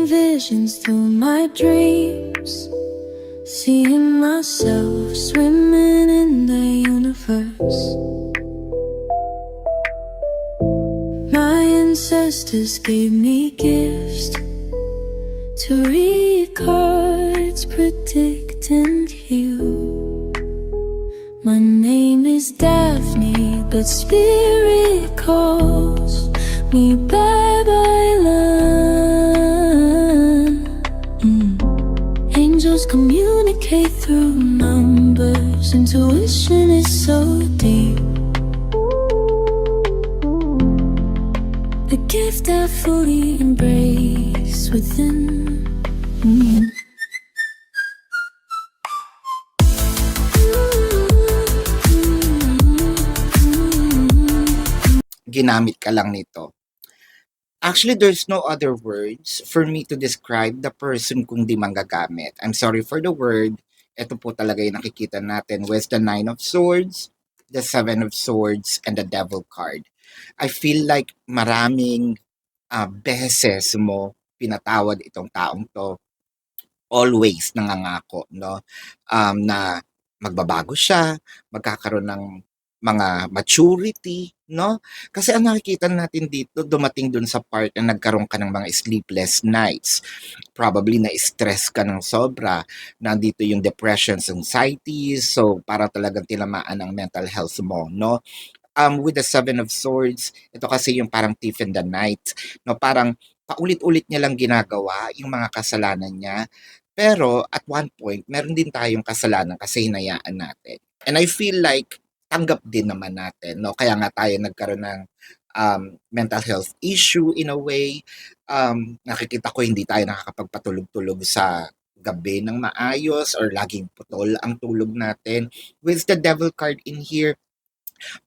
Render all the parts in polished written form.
visions through my dreams, seeing myself swimming in the universe. My ancestors gave me gifts to read cards, predict and heal. My name is Daphne, but spirit calls me Babylon. Angels communicate through numbers. Intuition is so deep. The gift I fully embrace within. Ginamit ka lang nito. Actually, there's no other words for me to describe the person kundi manggagamit. I'm sorry for the word. Ito po talaga yung nakikita natin with the Nine of Swords, the Seven of Swords, and the Devil card. I feel like maraming beses mo pinatawad itong taong to. Always nangangako, no? Na magbabago siya, magkakaroon ng mga maturity, no? Kasi ang nakikita natin dito, dumating dun sa part na nagkaroon ka ng mga sleepless nights. Probably na-stress ka ng sobra. Nandito yung depressions, anxieties, so para talagang tinamaan ang mental health mo, no? With the Seven of Swords, ito kasi yung parang thief in the night, no? Parang paulit-ulit niya lang ginagawa yung mga kasalanan niya. Pero at one point, meron din tayong kasalanan kasi hinayaan natin. And I feel like tanggap din naman natin, no? Kaya nga tayo nagkaroon ng mental health issue in a way. Nakikita ko hindi tayo nakakapagpatulog-tulog sa gabi ng maayos or laging putol ang tulog natin. With the Devil card in here,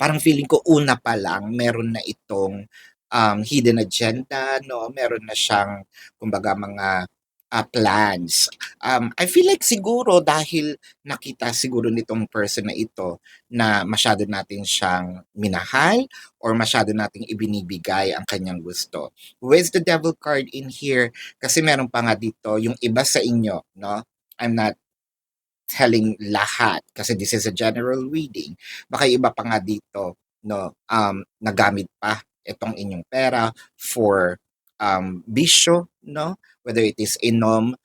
parang feeling ko una pa lang meron na itong hidden agenda, no? Meron na siyang, kumbaga, mga plans. I feel like siguro dahil nakita siguro nitong person na ito na masyado natin siyang minahal or masyado nating ibinibigay ang kanyang gusto. With the Devil card in here, kasi meron pa nga dito yung iba sa inyo, no? I'm not telling lahat kasi this is a general reading. Baka iba pa nga dito, no, nagamit pa itong inyong pera for bisyo, no, whether it is inom,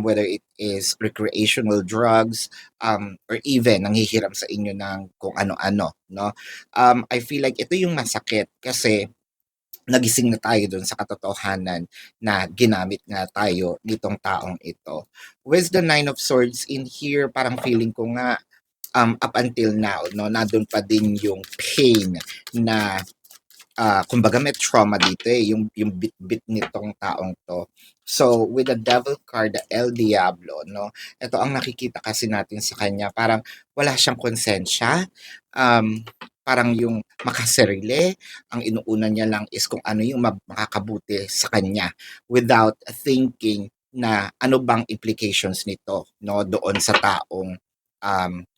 whether it is recreational drugs, or even nanghihiram sa inyo ng kung ano-ano, no. I feel like ito yung masakit kasi nagising na tayo dun sa katotohanan na ginamit nga tayo nitong taong ito. With the Nine of Swords in here, parang feeling ko nga up until now, no, nandun pa din yung pain na kumbaga may trauma dito yung bit-bit nitong taong to. So, with the Devil card, the El Diablo, no, ito ang nakikita kasi natin sa kanya, parang wala siyang konsensya, parang yung makasarili, ang inuuna niya lang is kung ano yung makakabuti sa kanya without thinking na ano bang implications nito, no, doon sa taong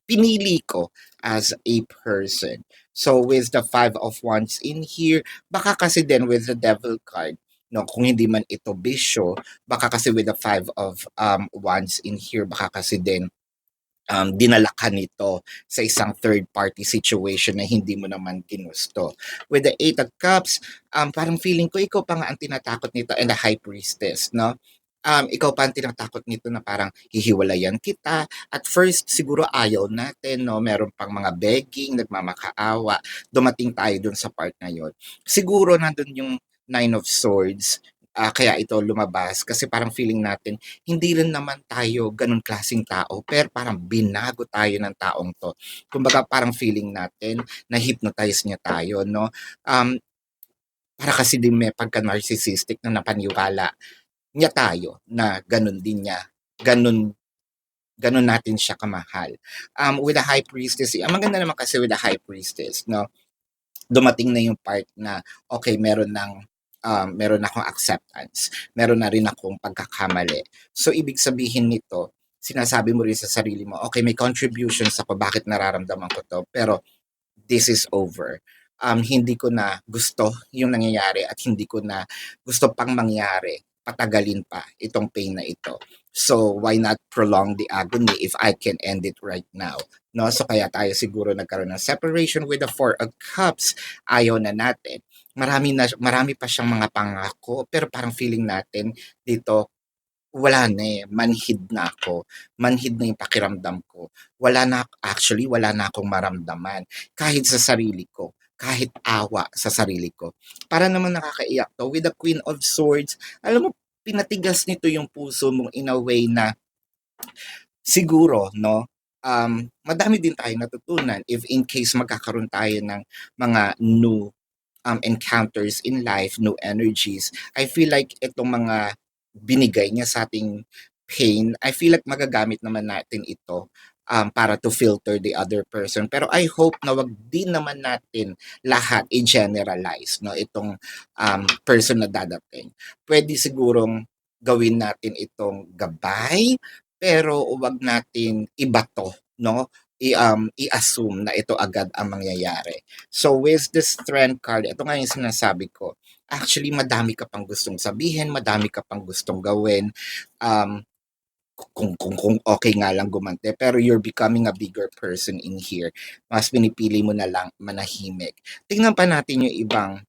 pinili ko as a person. So with the Five of Wands in here, baka kasi din with the Devil card, no, kung hindi man ito bisyo, baka kasi with the Five of Wands in here, baka kasi din dinala ka nito sa isang third party situation na hindi mo naman ginusto. With the Eight of Cups, parang feeling ko ikaw pa nga ang tinatakot nito, and the High Priestess, no? Ikaw pa ang tinatakot nito na parang hihiwalayan kita. At first, siguro ayaw natin, no? Meron pang mga begging, nagmamakaawa. Dumating tayo dun sa part na yun. Siguro nandun yung Nine of Swords, kaya ito lumabas kasi parang feeling natin hindi rin naman tayo ganun klaseng tao, pero parang binago tayo ng taong to. Kumbaga parang feeling natin na hypnotize niya tayo, no? Para kasi din may pagka-narcissistic na napaniwala niya tayo na ganun din niya, ganun ganun natin siya kamahal. With the High Priestess, ang maganda naman kasi with the High Priestess, no? Dumating na yung part na okay, meron akong acceptance, meron na rin akong pagkakamali. So ibig sabihin nito, sinasabi mo rin sa sarili mo, okay, may contributions ako, bakit nararamdaman ko to, pero this is over. Hindi ko na gusto yung nangyayari at hindi ko na gusto pang mangyari patagalin pa itong pain na ito. So, why not prolong the agony if I can end it right now? No? So, kaya tayo siguro nagkaroon ng separation with the Four of Cups. Ayaw na natin. Marami pa siyang mga pangako, pero parang feeling natin dito, wala na eh, manhid na ako. Manhid na yung pakiramdam ko. Wala na akong maramdaman. Kahit sa sarili ko. Kahit awa sa sarili ko. Para naman nakakaiyak to. With the Queen of Swords, alam mo, pinatigas nito yung puso mong in a way na siguro, no, madami din tayong natutunan if in case magkakaroon tayo ng mga new encounters in life, new energies. I feel like itong mga binigay niya sa ating pain, I feel like magagamit naman natin ito para to filter the other person. Pero I hope na wag din naman natin lahat i-generalize, no, itong person na dadating. Pwede sigurong gawin natin itong gabay, pero wag natin ibato, no? I-assume na ito agad ang mangyayari. So with the strength card, ito nga yung sinasabi ko. Actually, madami ka pang gustong sabihin, madami ka pang gustong gawin. Kung okay nga lang gumante, pero you're becoming a bigger person in here. Mas pinipili mo na lang manahimik. Tingnan pa natin yung ibang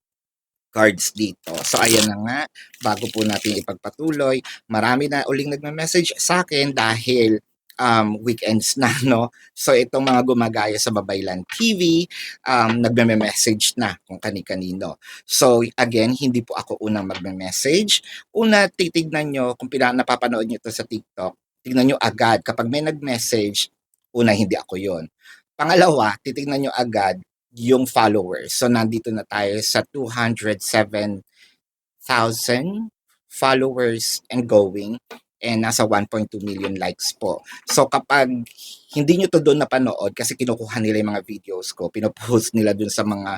cards dito. So ayan na nga, bago po natin ipagpatuloy, marami na uling nagme-message sa akin dahil weekends na, no? So itong mga gumagaya sa Babaylan TV, nagme-message na kung kani-kanino. So again, hindi po ako unang magme-message. Una, titignan nyo, kung napapanood nyo ito sa TikTok, tignan nyo agad. Kapag may nag-message, una, hindi ako yon. Pangalawa, titignan nyo agad yung followers. So, nandito na tayo sa 207,000 followers and going, and nasa 1.2 million likes po. So, kapag hindi nyo to doon napanood, kasi kinukuha nila yung mga videos ko, pinopost nila doon sa mga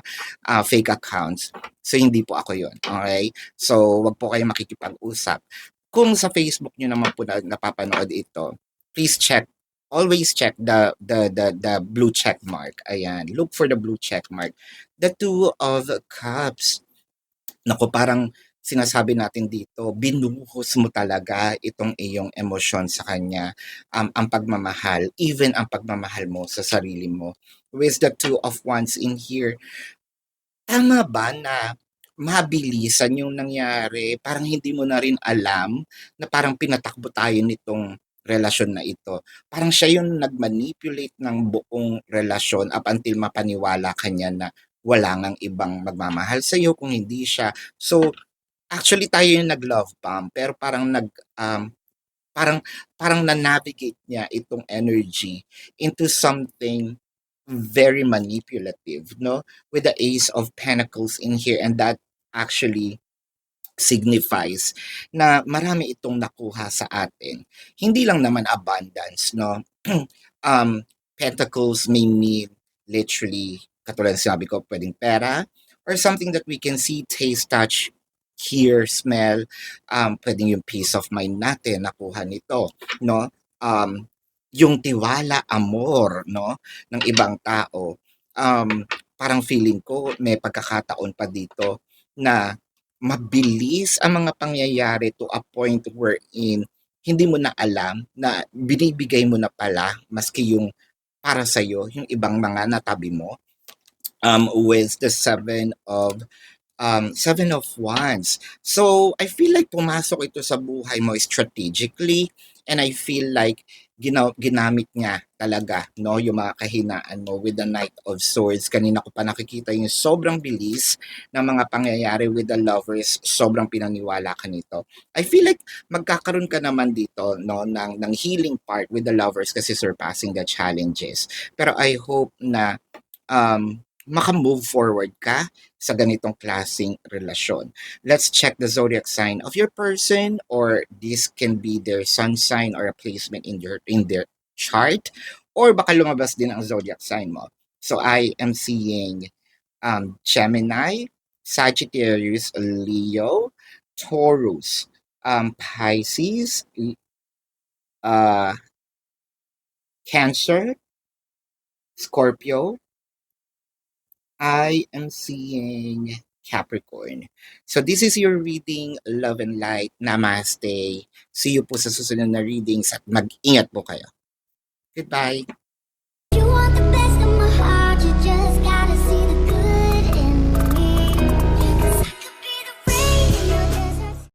fake accounts. So, hindi po ako yon. Okay? So, wag po kayo makikipag-usap. Kung sa Facebook nyo naman po napapanood ito, please check. Always check the blue check mark. Ayan, look for the blue check mark. The Two of Cups. Naku, parang sinasabi natin dito, binuhos mo talaga itong iyong emosyon sa kanya, ang pagmamahal, even ang pagmamahal mo sa sarili mo. With the Two of Wands in here, tama ba na mabilisan yung nangyari? Parang hindi mo na rin alam na parang pinatakbo tayo nitong relasyon na ito. Parang siya yung nag-manipulate ng buong relasyon up until mapaniwala ka niya na wala ngang ibang magmamahal sa iyo kung hindi siya. So, actually tayo yung nag-love bomb, pero parang parang na-navigate niya itong energy into something very manipulative, no? With the Ace of Pentacles in here, and that actually signifies na marami itong nakuha sa atin. Hindi lang naman abundance, no? Pentacles may mean literally, katulad ng sinabi ko, pwedeng pera, or something that we can see, taste, touch, hear, smell, pwedeng yung peace of mind natin, nakuha nito, no? Yung tiwala, amor, no? Ng ibang tao. Parang feeling ko may pagkakataon pa dito na mabilis ang mga pangyayari to a point wherein hindi mo na alam na binibigay mo na pala maski yung para sa'yo, yung ibang mga natabi mo. With the Seven of Wands. So, I feel like pumasok ito sa buhay mo strategically, and I feel like ginamit niya talaga, no, yung mga kahinaan mo with the Knight of Swords. Kanina ko pa nakikita yung sobrang bilis ng mga pangyayari with the Lovers, sobrang pinaniwala ka nito. I feel like magkakaroon ka naman dito, no, ng healing part with the Lovers kasi surpassing the challenges. Pero I hope na maka-move forward ka sa ganitong klaseng relasyon. Let's check the zodiac sign of your person, or this can be their sun sign or a placement in their chart, or baka lumabas din ang zodiac sign mo. So I am seeing Gemini, Sagittarius, Leo, Taurus, Pisces, Cancer, Scorpio. I am seeing Capricorn. So this is your reading, Love and Light. Namaste. See you po sa susunod na readings at mag-ingat po kayo. Goodbye. You want the